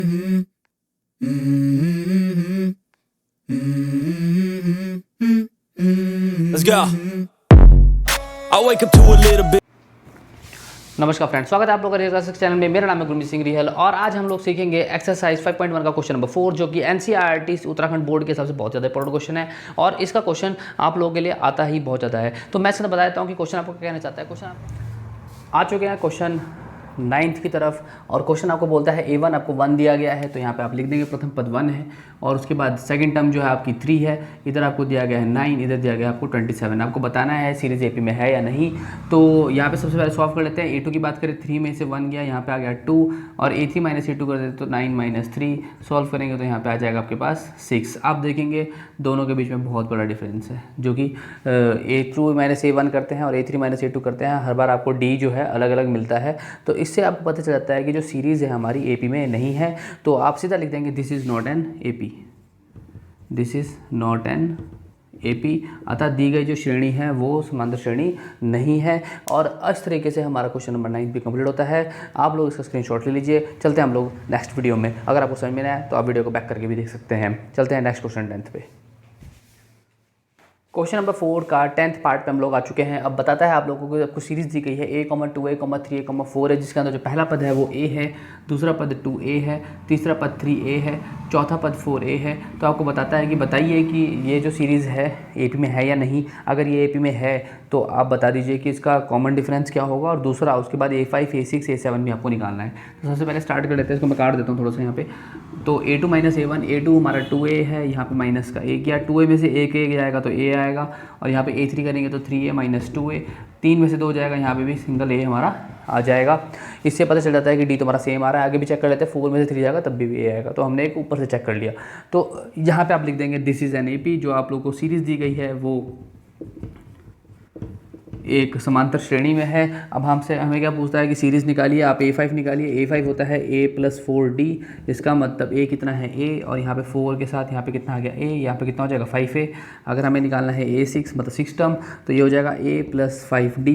Let's go. I wake up to a little bit. नमस्कार friends, स्वागत है आप लोगों का चैनल में। मेरा नाम है गुरमीत सिंह रिहल और आज हम लोग सीखेंगे एक्सरसाइज 5.1 का क्वेश्चन नंबर 4, जो कि एनसीईआरटी उत्तराखंड बोर्ड के हिसाब से बहुत ज़्यादा इंपॉर्टेंट क्वेश्चन है और इसका क्वेश्चन आप लोगों के लिए आता ही बहुत ज़्यादा है। तो मैं इसके अंदर बता देता हूँ कि क्वेश्चन आपको क्या कहना चाहता है। क्वेश्चन आ चुके हैं क्वेश्चन 9th की तरफ और क्वेश्चन आपको बोलता है A1 आपको 1 दिया गया है, तो यहाँ पे आप लिख देंगे प्रथम पद 1 है और उसके बाद सेकंड टर्म जो है आपकी 3 है, इधर आपको दिया गया है 9, इधर दिया गया है आपको 27। आपको बताना है सीरीज एपी में है या नहीं। तो यहाँ पे सबसे पहले सॉल्व कर लेते हैं। A2 की बात करें, 3 में से 1 गया, यहाँ पे आ गया 2 और A3 माइनस A2 कर देते तो 9 - 3 सॉल्व करेंगे तो यहाँ पे आ जाएगा आपके पास 6। आप देखेंगे दोनों के बीच में बहुत बड़ा डिफरेंस है, जो कि A2 माइनस A1 करते हैं और A3 माइनस A2 करते हैं। हर बार आपको D जो है अलग अलग मिलता है, तो इससे आपको पता चल जाता है कि जो सीरीज़ है हमारी एपी में नहीं है। तो आप सीधा लिख देंगे this is not an AP, this is not an AP. अतः दी गई जो श्रेणी है वो समांतर श्रेणी नहीं है। और इस तरीके से हमारा क्वेश्चन नंबर 9 भी कंप्लीट होता है। आप लोग इसका स्क्रीनशॉट ले लीजिए। चलते हैं हम लोग नेक्स्ट वीडियो में। अगर आपको समझ में नहीं आया तो आप वीडियो को बैक करके भी देख सकते हैं। चलते हैं नेक्स्ट क्वेश्चन 10th पे। क्वेश्चन नंबर 4 का 10th पार्ट पे हम लोग आ चुके हैं। अब बताता है आप लोगों को आपको सीरीज़ दी गई है A, 2, A, 3, A, 4 है, जिसके अंदर जो पहला पद है वो A है, दूसरा पद 2A है, तीसरा पद 3A है, चौथा पद 4A है। तो आपको बताता है कि बताइए कि ये जो सीरीज़ है AP में है या नहीं। अगर ये AP में है तो आप बता दीजिए कि इसका कॉमन डिफरेंस क्या होगा, और दूसरा उसके बाद A5, A6, A7 भी आपको निकालना है। तो सबसे पहले स्टार्ट कर लेते हैं। इसको मैं काट देता हूँ थोड़ा सा यहाँ पे। तो A2 माइनस A1, A2 हमारा 2A है, यहाँ पे माइनस का A किया, 2A में से एक A जाएगा तो A आएगा, और यहाँ पे A3 करेंगे तो 3A माइनस 2A, 3 में से 2 जाएगा, यहाँ पे भी सिंगल A हमारा आ जाएगा। इससे पता चल जाता है कि D तुम्हारा सेम आ रहा है। आगे भी चेक कर लेते हैं, 4 में से 3 जाएगा तब भी A आएगा, तो हमने एक ऊपर से चेक कर लिया। तो यहाँ पे आप लिख देंगे दिस इज़ एन AP। जो आप लोग को सीरीज़ दी गई है वो एक समांतर श्रेणी में है। अब हमसे हमें क्या पूछता है कि सीरीज़ निकालिए। आप A5 निकालिए। A5 होता है A + 4D, इसका मतलब A कितना है A, और यहाँ पे 4 के साथ यहाँ पे कितना आ गया A, यहाँ पे कितना हो जाएगा 5A। अगर हमें निकालना है A6 मतलब 6 टर्म, तो ये हो जाएगा A + 5D,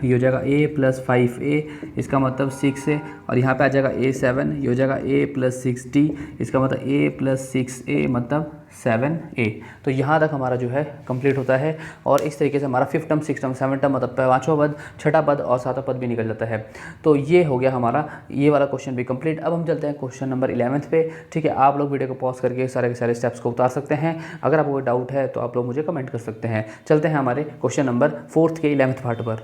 ये हो जाएगा A + 5A, इसका मतलब 6A, और यहाँ पे आ जाएगा A7, ये हो जाएगा A + 6D, इसका मतलब A + 6A मतलब 7A। तो यहाँ तक हमारा जो है कंप्लीट होता है। और इस तरीके से हमारा 5th term, 6th term, 7th term मतलब 5वां पद, 6ठा पद और 7वां पद भी निकल जाता है। तो ये हो गया हमारा ये वाला क्वेश्चन भी कंप्लीट। अब हम चलते हैं क्वेश्चन नंबर 11th पे। ठीक है, आप लोग वीडियो को पॉज करके सारे के सारे स्टेप्स को उतार सकते हैं। अगर आपको कोई डाउट है तो आप लोग मुझे कमेंट कर सकते हैं। चलते हैं हमारे क्वेश्चन नंबर 4th के 11th पार्ट पर।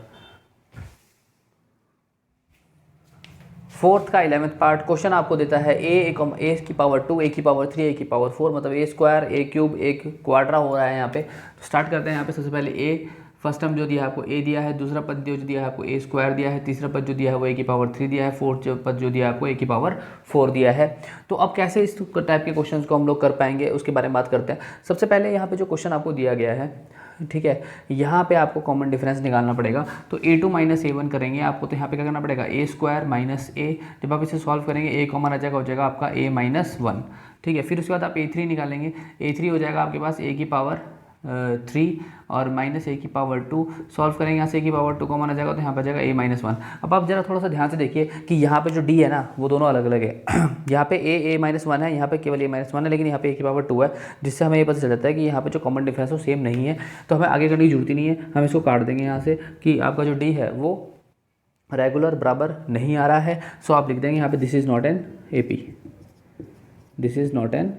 4th का 11th पार्ट क्वेश्चन आपको देता है A की पावर 2, A की पावर 3, A की पावर 4 मतलब A square, A cube, A Quadra हो रहा है यहाँ पे। तो स्टार्ट करते हैं यहाँ पे। सबसे पहले A फर्स्ट टर्म जो दिया है आपको A दिया है, दूसरा पद जो दिया है आपको A स्क्वायर दिया है, तीसरा पद जो दिया है वो A की पावर 3 दिया है, फोर्थ पद जो दिया है आपको A की पावर 4 दिया है। तो अब कैसे इस टाइप के क्वेश्चंस को हम लोग कर पाएंगे उसके बारे में बात करते हैं। सबसे पहले यहाँ पे जो क्वेश्चन आपको दिया गया है, ठीक है, यहाँ पे आपको कॉमन डिफरेंस निकालना पड़ेगा। तो A2 माइनस A1 करेंगे आपको, तो यहाँ पे क्या करना पड़ेगा A स्क्वायर माइनस A। जब आप इसे सॉल्व करेंगे A कॉमन आ जाएगा, हो जाएगा आपका A - 1। ठीक है, फिर उसके बाद आप A3 निकालेंगे। A3 हो जाएगा आपके पास A की पावर 3 और माइनस A की पावर 2। सॉल्व करेंगे यहाँ से A की पावर 2 कॉमन आ जाएगा, तो यहाँ पर आ जाएगा A - 1। अब आप जरा थोड़ा सा ध्यान से देखिए कि यहाँ पे जो D है ना वो दोनों अलग अलग है। यहाँ पे A - 1 है, यहाँ पे केवल A - 1 है, लेकिन यहाँ पे A की पावर 2 है, जिससे हमें ये पता चल जाता है कि यहाँ पे जो कॉमन डिफरेंस है वो सेम नहीं है। तो हमें आगे करने की जरूरत ही नहीं है, हम इसको काट देंगे यहाँ से कि आपका जो D है वो रेगुलर बराबर नहीं आ रहा है। सो आप लिख देंगे यहाँ पे this is not an AP, this is not an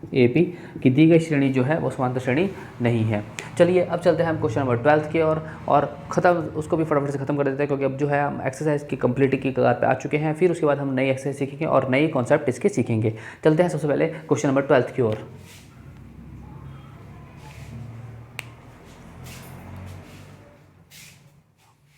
AP की दी गई श्रेणी जो है वो समांतर श्रेणी नहीं है। चलिए अब चलते हैं हम क्वेश्चन नंबर 12th की ओर और ख़त्म उसको भी फटाफट से ख़त्म कर देते हैं, क्योंकि अब जो है हम एक्सरसाइज की कंप्लीट की कगार पे आ चुके हैं। फिर उसके बाद हम नई एक्सरसाइज सीखेंगे और नई कॉन्सेप्ट इसके सीखेंगे। चलते हैं सबसे पहले क्वेश्चन नंबर 12th की ओर।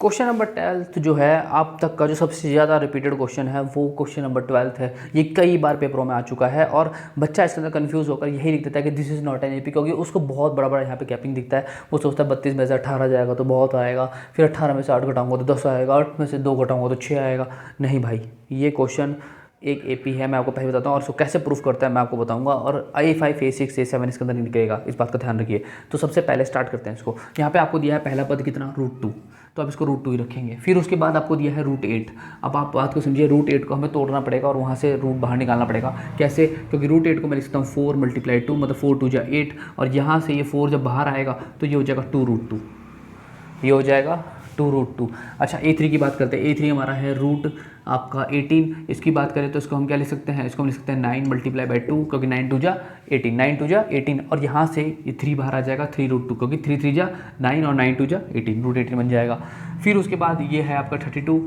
क्वेश्चन नंबर 12th जो है आप तक का जो सबसे ज़्यादा रिपीटेड क्वेश्चन है वो क्वेश्चन नंबर 12th है। ये कई बार पेपरों में आ चुका है और बच्चा इसके अंदर कंफ्यूज होकर यही लिख देता है कि this is not an AP, क्योंकि उसको बहुत बड़ा बड़ा यहाँ पे गैपिंग दिखता है। वो सोचता है 32 में से 18 जाएगा तो बहुत आएगा, फिर 18 में से 8 घटाऊंगा तो 10 आएगा, 8 में से 2 घटाऊंगा तो 6 आएगा। नहीं भाई, ये क्वेश्चन एक AP है, मैं आपको पहले बताता हूँ, और उसको कैसे प्रूफ करता है मैं आपको बताऊंगा। और A5 A6 A7 इसके अंदर निकलेगा, इस बात का ध्यान रखिए। तो सबसे पहले स्टार्ट करते हैं इसको। यहाँ पे आपको दिया है पहला पद कितना, √2, तो आप इसको √2 ही रखेंगे। फिर उसके बाद आपको दिया है √8। अब आप बात को समझिए, √8 को हमें तोड़ना पड़ेगा और वहाँ से रूट बाहर निकालना पड़ेगा। कैसे? क्योंकि √8 को मैं लिखता हूँ 4 × 2, मतलब 4 2 जा 8, और यहाँ से ये 4 जब बाहर आएगा तो ये हो जाएगा 2√2, ये हो जाएगा 2√2। अच्छा, A3 की बात करते हैं। A3 हमारा है रूट आपका 18। इसकी बात करें तो इसको हम क्या लिख सकते हैं, इसको हम लिख सकते हैं 9 × 2, क्योंकि 9 2 जा 18, 9 2 जा 18, और यहाँ से ये 3 बाहर आ जाएगा 3√2, क्योंकि 3 3 जा 9 और 9 2 जा 18, √18 बन जाएगा। फिर उसके बाद ये है आपका 32,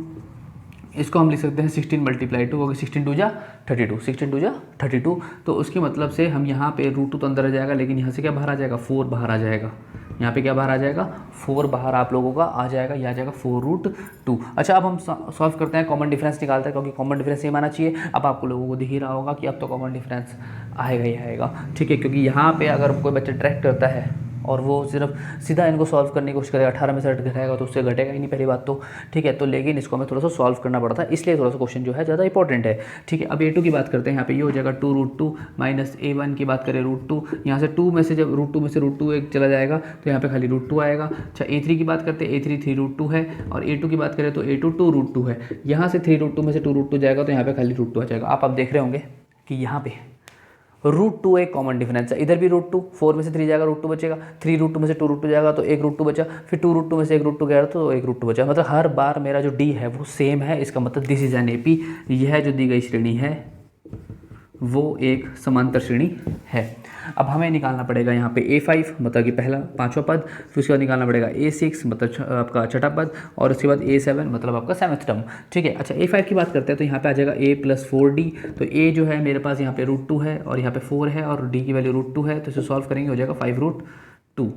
इसको हम लिख सकते हैं 16 × 2, क्योंकि 16 2 जा 32, 16 2 जा 32। तो उसकी मतलब से हम यहाँ पे √2 तो अंदर आ जाएगा, लेकिन यहाँ से क्या बाहर आ जाएगा, 4 बाहर आ जाएगा। यहाँ पे क्या बाहर आ जाएगा, 4 बाहर आप लोगों का आ जाएगा, यह आ जाएगा 4√2। अच्छा, अब हम सॉल्व करते हैं, कॉमन डिफरेंस निकालते हैं, क्योंकि कॉमन डिफरेंस ये माना चाहिए। अब आपको लोगों को दिख ही रहा होगा कि अब तो कॉमन डिफरेंस आएगा ही आएगा, ठीक है। क्योंकि यहाँ पे अगर कोई बच्चा ट्रैक करता है और वो सिर्फ सीधा इनको सॉल्व करने की कोशिश करेगा, 18 में से घटाएगा तो उससे घटेगा ही नहीं, पहली बात तो, ठीक है। तो लेकिन इसको हमें थोड़ा सा सॉल्व करना पड़ता है, इसलिए थोड़ा सा क्वेश्चन जो है ज़्यादा इंपॉर्टेंट है, ठीक है। अब A2 की बात करते हैं। यहाँ पे ये हो जाएगा 2√2 माइनस A1 की बात करें √2, यहाँ से 2 में से जब √2 में से √2 एक चला जाएगा तो यहाँ पे खाली √2 आएगा। अच्छा, A3 की बात करते हैं। A3 3√2 है, और A2 की बात करें तो A2 2√2 है। यहाँ से 3√2 में से 2√2 जाएगा तो यहाँ पे खाली √2 आ जाएगा। आप देख रहे होंगे कि यहाँ पे √2 एक कॉमन डिफरेंस है, इधर भी √2, 4 में से 3 जाएगा √2 बचेगा, 3√2 में से 2√2 जाएगा तो 1 √2 बचा, फिर 2√2 में से 1 √2 गया तो 1 √2 बचा। मतलब हर बार मेरा जो D है वो सेम है, इसका मतलब दिस इज एन AP। यह जो दी गई श्रेणी है वो एक समांतर श्रेणी है। अब हमें निकालना पड़ेगा यहाँ पे A5, मतलब कि पहला 5वां पद, फिर उसके बाद निकालना पड़ेगा A6, मतलब आपका 6ठा पद, और उसके बाद A7, मतलब आपका 7th टर्म, ठीक है। अच्छा, A5 की बात करते हैं तो यहाँ पे आ जाएगा A + 4D। तो A जो है मेरे पास यहाँ पे √2 है, और यहाँ पे 4 है, और D की वैल्यू √2 है, तो इसे सॉल्व करेंगे हो जाएगा 5√2।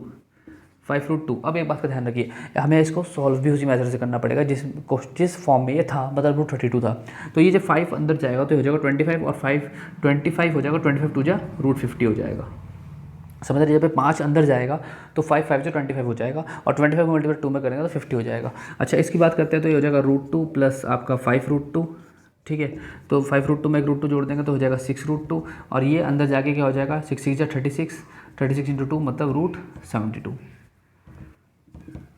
अब एक बात का ध्यान रखिए, हमें इसको सॉल्व भी उसी मेथड से करना पड़ेगा जिस फॉर्म में ये था, मतलब √32 था। तो ये जब 5 अंदर जाएगा तो हो जाएगा 25, और 5 25 हो जाएगा, 25 2 जा √50 हो जाएगा। समझ रहे, जब 5 अंदर जाएगा तो 5 5 से 25 हो जाएगा, और 25 को मल्टीप्लाई 2 में करेंगे तो 50 हो जाएगा। अच्छा, इसकी बात करते हैं तो ये हो जाएगा √2 प्लस आपका 5√2, ठीक है। तो 5√2 में 1 √2 जोड़ देंगे तो हो जाएगा 6√2, और ये अंदर जाके क्या हो जाएगा, 6 6 जा 36, 36 × 2 मतलब √72।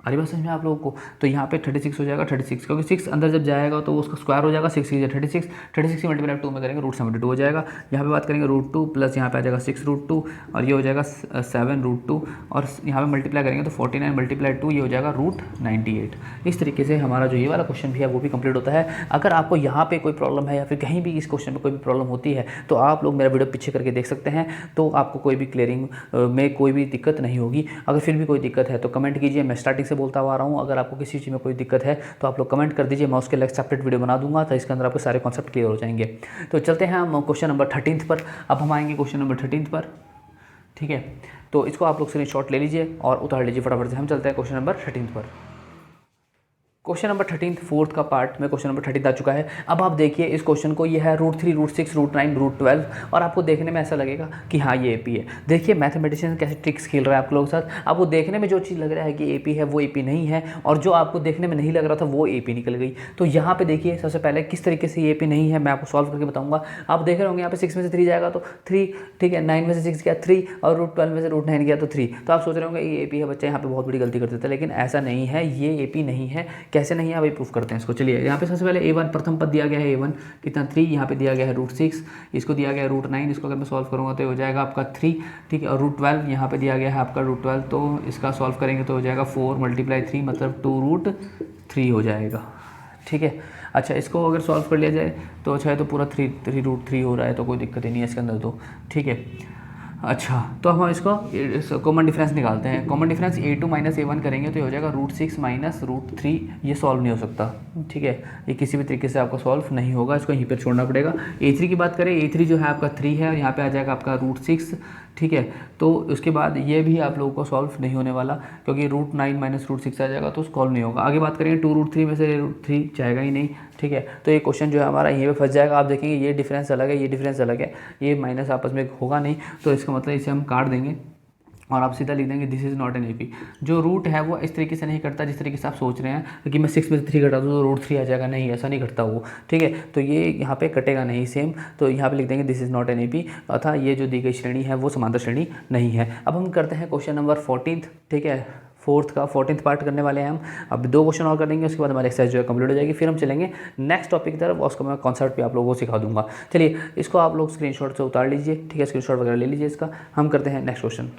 अरे बात समझ में आप लोगों को? तो यहाँ पे 36 हो जाएगा, 36, क्योंकि 6 अंदर जब जाएगा तो उसका स्क्वायर हो जाएगा, 6 6 36, 36 की मल्टीप्लाई 2 में करेंगे √72 हो जाएगा। यहाँ पे बात करेंगे √2 प्लस यहाँ पे आ जाएगा 6√2, और ये हो जाएगा 7√2, और यहाँ पे मल्टीप्लाई करेंगे तो 49 × 2 ये हो जाएगा √98। इस तरीके से हमारा जो ये वाला क्वेश्चन भी है वो भी कंप्लीट होता है। अगर आपको यहाँ पे कोई प्रॉब्लम है या फिर कहीं भी इस क्वेश्चन में कोई भी प्रॉब्लम होती है तो आप लोग मेरा वीडियो पीछे करके देख सकते हैं, तो आपको कोई भी क्लियरिंग में कोई भी दिक्कत नहीं होगी। अगर फिर भी कोई दिक्कत है तो कमेंट कीजिए, मैं स्टार्टिंग से बोलता हुआ आ रहा हूँ। अगर आपको किसी चीज़ में कोई दिक्कत है तो आप लोग कमेंट कर दीजिए, मैं उसके लिए सेपरेट वीडियो बना दूंगा, तो इसके अंदर आपके सारे कॉन्सेप्ट क्लियर हो जाएंगे। तो चलते हैं हम क्वेश्चन नंबर 13 पर। अब हम आएंगे क्वेश्चन नंबर 13 पर, ठीक है। तो इसको आप लोग स्क्रीनशॉट ले लीजिए और उतार लीजिए फटाफट से। हम चलते हैं क्वेश्चन नंबर 13 पर। क्वेश्चन नंबर 13 फोर्थ का पार्ट में क्वेश्चन नंबर 13 आ चुका है। अब आप देखिए इस क्वेश्चन को, ये है √3 √6 √9 √12, और आपको देखने में ऐसा लगेगा कि हाँ ये AP है। देखिए मैथमेटिशियन कैसे ट्रिक्स खेल रहा है आप लोगों के साथ। आपको देखने में जो चीज़ लग रहा है कि AP है वो AP नहीं है, और जो आपको देखने में नहीं लग रहा था वो AP निकल गई। तो यहाँ पे देखिए सबसे पहले किस तरीके से ये AP नहीं है मैं आपको सॉल्व करके बताऊँगा। आप देख रहे होंगे यहाँ पे 6 में से 3 जाएगा तो 3, ठीक है, 9 में से 6 गया 3, और √12 में से √9 गया तो 3। तो आप सोच रहे होंगे ये AP है, बच्चा यहाँ पे बहुत बड़ी गलती कर देता है, लेकिन ऐसा नहीं है, ये AP नहीं है। कैसे नहीं है अभी प्रूफ करते हैं इसको। चलिए यहाँ पे सबसे पहले A1 प्रथम पद दिया गया है, A1 कितना 3, यहाँ पे दिया गया है √6, इसको दिया गया है √9, इसको अगर मैं सॉल्व करूँगा तो हो जाएगा आपका 3, ठीक है। और √12 यहाँ पे दिया गया है आपका √12, तो इसका सॉल्व करेंगे तो हो जाएगा 4 × 3 मतलब 2√3 हो जाएगा, ठीक है। अच्छा, इसको अगर सॉल्व कर लिया जाए तो अच्छा है, तो पूरा 3√3 हो रहा है, तो कोई दिक्कत ही नहीं है इसके अंदर, तो ठीक है। अच्छा, तो हम इसको कॉमन डिफरेंस निकालते हैं। कॉमन डिफरेंस A2 - A1 करेंगे तो ये हो जाएगा √6 - √3। ये सॉल्व नहीं हो सकता, ठीक है, ये किसी भी तरीके से आपका सॉल्व नहीं होगा, इसको यहीं पर छोड़ना पड़ेगा। A3 की बात करें, A3 जो है आपका 3 है, और यहाँ पे आ जाएगा आपका √6, ठीक है। तो उसके बाद ये भी आप लोगों को सॉल्व नहीं होने वाला, क्योंकि √9 - √6 आ जाएगा तो सॉल्व नहीं होगा। आगे बात करेंगे 2√3 में से 3 जाएगा ही नहीं, ठीक है। तो ये क्वेश्चन जो है हमारा यहीं पे फंस जाएगा। आप देखेंगे ये डिफरेंस अलग है, ये डिफरेंस अलग है, ये माइनस आपस में होगा नहीं, तो इसका मतलब इसे हम काट देंगे, और आप सीधा लिख देंगे this is not an AP। जो रूट है वो इस तरीके से नहीं करता जिस तरीके से आप सोच रहे हैं कि मैं 6 में से 3 घटा दूँ तो रूट 3 आ जाएगा, नहीं ऐसा नहीं करता वो, ठीक है। तो ये यहाँ पे कटेगा नहीं सेम, तो यहाँ पे लिख देंगे this is not an AP, अतः ये जो दी गई श्रेणी है वो समांतर श्रेणी नहीं है। अब हम करते हैं क्वेश्चन नंबर 14, ठीक है, 14th पार्ट करने वाले हैं हम। अब 2 क्वेश्चन और कर देंगे, उसके बाद हमारी एक्सरसाइज जो है कंप्लीट हो जाएगी, फिर हम चलेंगे नेक्स्ट टॉपिक की तरफ और उसको मैं कॉन्सेप्ट भी आप लोगों को सिखा दूंगा। चलिए इसको आप लोग स्क्रीनशॉट से उतार लीजिए, ठीक है, स्क्रीनशॉट वगैरह ले लीजिए इसका। हम करते हैं नेक्स्ट क्वेश्चन।